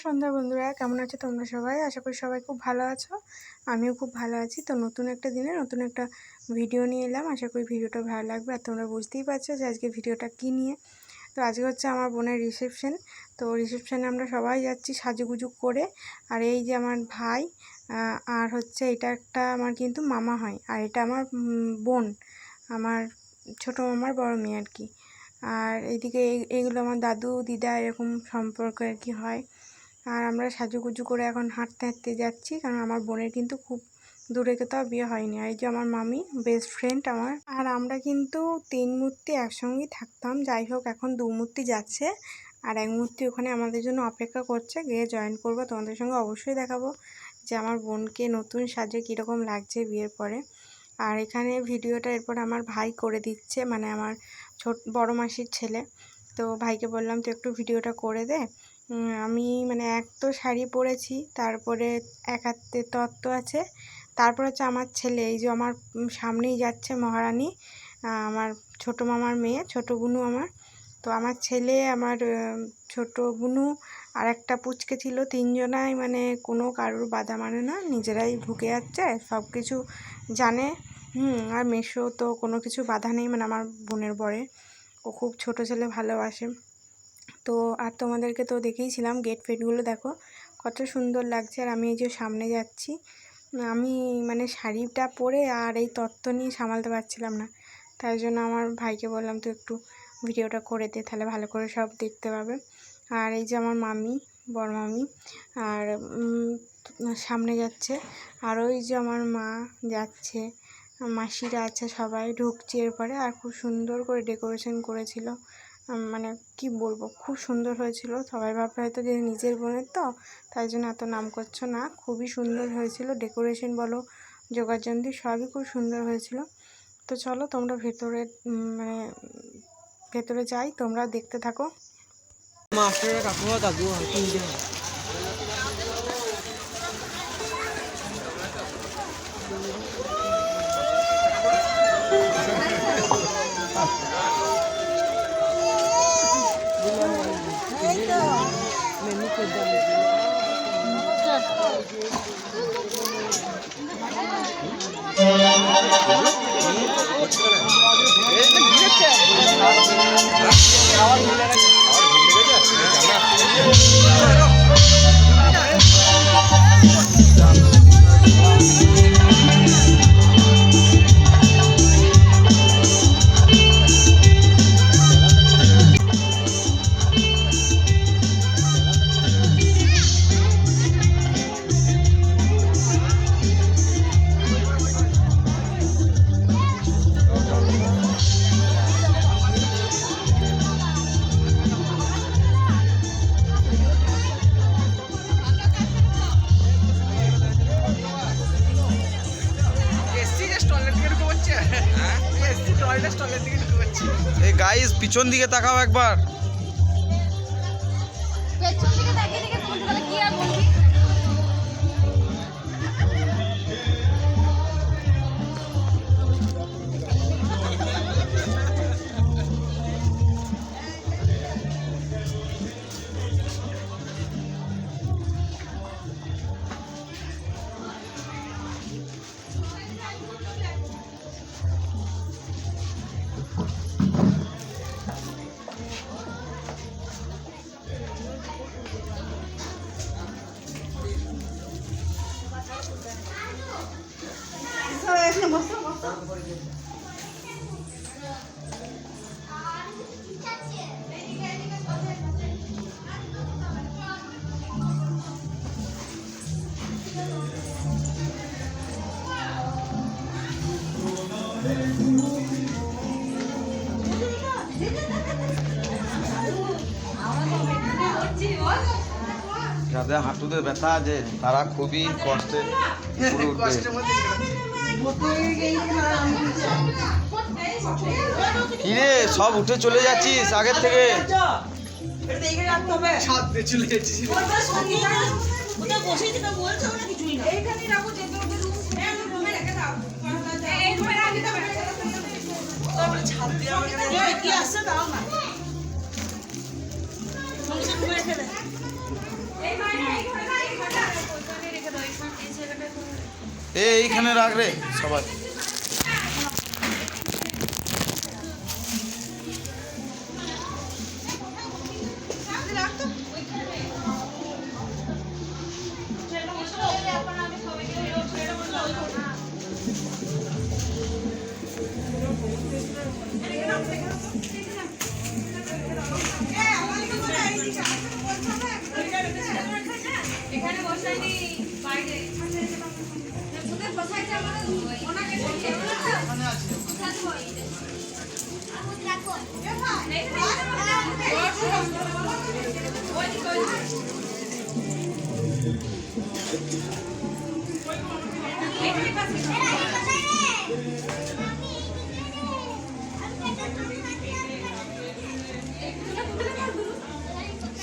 সন্ধ্যা বন্ধুরা, কেমন আছো তোমরা সবাই? আশা করি সবাই খুব ভালো আছো। আমিও খুব ভালো আছি। তো নতুন একটা দিনে নতুন একটা ভিডিও নিয়ে এলাম। আশা করি ভিডিওটা ভালো লাগবে। আর তোমরা বুঝতেই পারছো যে আজকে ভিডিওটা কী নিয়ে। তো আজকে হচ্ছে আমার বোনের রিসেপশন। তো রিসেপশানে আমরা সবাই যাচ্ছি সাজুগুজু করে। আর এই যে আমার ভাই, আর হচ্ছে এটা একটা আমার কিন্তু মামা হয়, আর এটা আমার বোন, আমার ছোটো মামার বড় মেয়ে আর কি। আর এইদিকে এইগুলো আমার দাদু দিদা এরকম সম্পর্ক আর কি হয়। আর আমরা সাজুগুজু করে এখন হাঁটতে হাঁটতে যাচ্ছি, কারণ আমার বোনের কিন্তু খুব দূরে কোথাও বিয়ে হয়নি। আর এই যে আমার মামি, বেস্ট ফ্রেন্ড আমার। আর আমরা কিন্তু 3 মূর্তি একসঙ্গেই থাকতাম। যাই হোক, এখন 2 মূর্তি যাচ্ছে আর 1 মূর্তি ওখানে আমাদের জন্য অপেক্ষা করছে। গিয়ে জয়েন করবো, তোমাদের সঙ্গে অবশ্যই দেখাবো যে আমার বোনকে নতুন সাজে কীরকম লাগছে বিয়ের পরে। আর এখানে ভিডিওটা এরপর আমার ভাই করে দিচ্ছে, মানে আমার বড় মাসির ছেলে। তো ভাইকে বললাম তো একটু ভিডিওটা করে দে। আমি মানে এক তো শাড়ি পরেছি, তারপরে এক হাতে তত্ত্ব আছে, তারপর হচ্ছে আমার ছেলে, এই যে আমার সামনেই যাচ্ছে মহারানী, আমার ছোটো মামার মেয়ে, ছোটো বুনু আমার। তো আমার ছেলে, আমার ছোটো বুনু আর একটা পুচকে ছিল, 3 জনাই মানে কোনো কারোর বাধা মানে না, নিজেরাই ঢুকে যাচ্ছে, সব কিছু জানে। আর মেশো তো কোনো কিছু বাধা নেই, মানে আমার বোনের বরে, ও খুব ছোটো ছেলে, ভালোবাসে। তো আর তোমাদেরকে তো দেখেইছিলাম, গেট ফেটগুলো দেখো কত সুন্দর লাগছে। আর আমি এই যে সামনে যাচ্ছি, আমি মানে শাড়িটা পরে আর এই তত্ত্ব নিয়ে সামালতে পারছিলাম না, তাই জন্য আমার ভাইকে বললাম তো একটু ভিডিওটা করে দে, তাহলে ভালো করে সব দেখতে পাবে। আর এই যে আমার মামি, বড় মামি, আর সামনে যাচ্ছে। আর ওই যে আমার মা যাচ্ছে, মাসিরা আছে, সবাই ঢুকছে এরপরে। আর খুব সুন্দর করে ডেকোরেশন করেছিল, মানে কি বলবো, খুব সুন্দর হয়েছিল। সবাই ভাববে হয়তো যে নিজের বোনের, তো তাই জন্য এত নাম করছো না, খুবই সুন্দর হয়েছিল। ডেকোরেশন বলো, যোগাযন্ত্রী সবই খুব সুন্দর হয়েছিল। তো চলো তোমরা ভেতরে মানে ভেতরে যাই, তোমরা দেখতে থাকো। এই গাইস, পিছন দিকে তাকাও একবার। যাদের হাঁটুতে ব্যথা আছে তারা খুবই কষ্টে উঠবে। কিরে, সব উঠে চলে যাচ্ছিস আগের থেকে? এইখানে রাখ রে সবাই।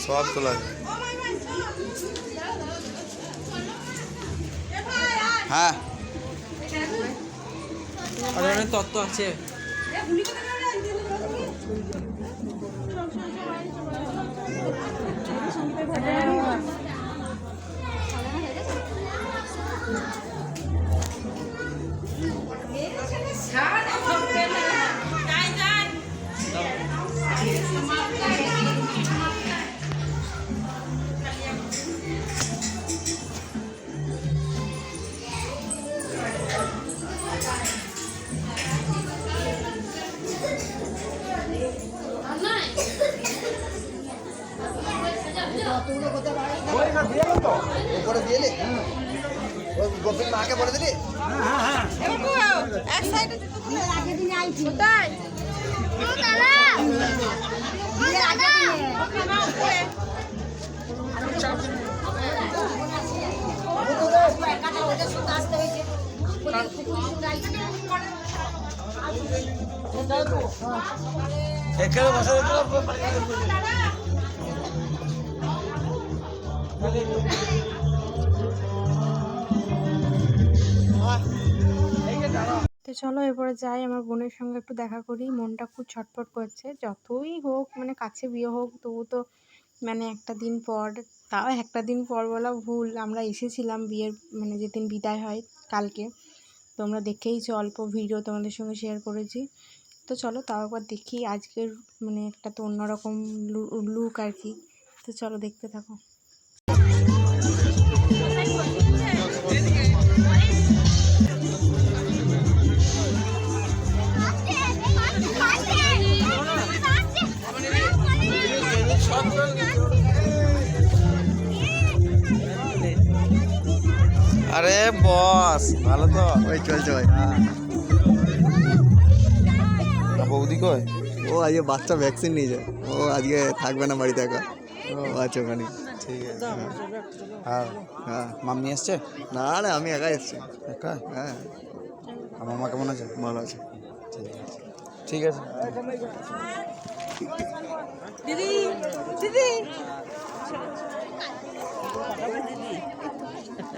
সব তোলা যায়। হ্যাঁ আর অনেক তত্ত্ব আছে। গোপিন মাকে বলে দিলি এখানে বসে তো চলো এরপরে যাই, আমার বোনের সঙ্গে একটু দেখা করি। মনটা খুব ছটফট করছে, যতই হোক মানে কাছে বিয়ে হোক তবু তো মানে একটা দিন পর, তাও একটা দিন পর বলা ভুল, আমরা এসেছিলাম বিয়ের মানে যেদিন বিদায় হয় কালকে, তোমরা দেখেইছো, অল্প ভিডিও তোমাদের সঙ্গে শেয়ার করেছি। তো চলো তাও একবার দেখি আজকের মানে একটা তো অন্যরকম লুক আর কি। তো চলো দেখতে থাকো। আরে বস ভালো তো? ওই চলছে ভাই। বৌদি কই? ও আজকে বাচ্চা ভ্যাকসিন নিয়েছে, ও আজকে থাকবে না বাড়িতে একা, ও আছে ওখানে। ঠিক আছে। আর হ্যাঁ, মাম্মি এসছে? না না আমি একাই এসছি। একা? হ্যাঁ আর মামা কেমন আছে? ভালো আছে। ঠিক আছে।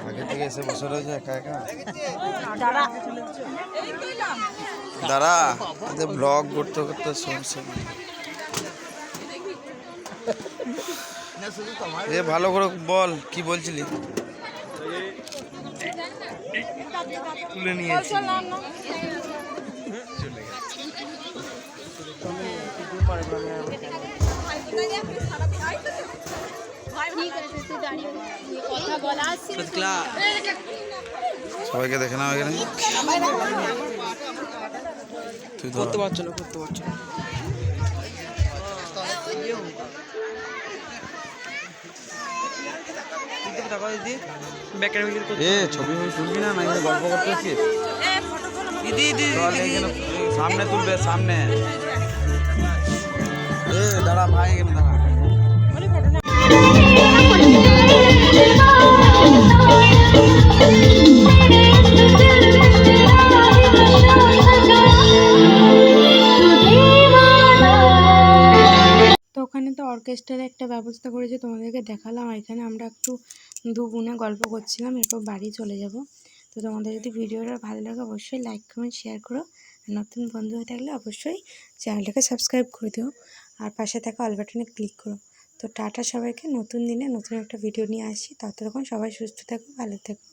আগে থেকে এসে বসে রয়েছে একা একা। দাঁড়া, ব্লগ করতে করতে সমস্যা। এ ভালো করে বল, কি বলছিলি? তুলে নিয়েছি। সবাইকে দেখে নাও এখানে। তুই করতে পারছো না, করতে পারছো না। এ ছবি তুলবি না, নাকি গল্প করতেছিস? সামনে তুলবে, সামনে। এ দাঁড়া ভাই, এখানে দাঁড়া। তো ওখানে তো অর্কেস্ট্রার একটা ব্যবস্থা করেছে, তোমাদেরকে দেখালাম। আর এখানে আমরা একটু দু বোনে গল্প করছিলাম, এরপর বাড়ি চলে যাব। তো তোমাদের যদি ভিডিওটা ভালো লাগে অবশ্যই লাইক কমেন্ট শেয়ার করো, আর নতুন বন্ধু হয়ে থাকলে অবশ্যই চ্যানেলটাকে সাবস্ক্রাইব করে দিও, আর পাশে থাকা অল বাটনে ক্লিক করো। তো টাটা সবাইকে, নতুন দিনে নতুন একটা ভিডিও নিয়ে আসি, ততক্ষণ সবাই সুস্থ থাকো, ভালো থেকো।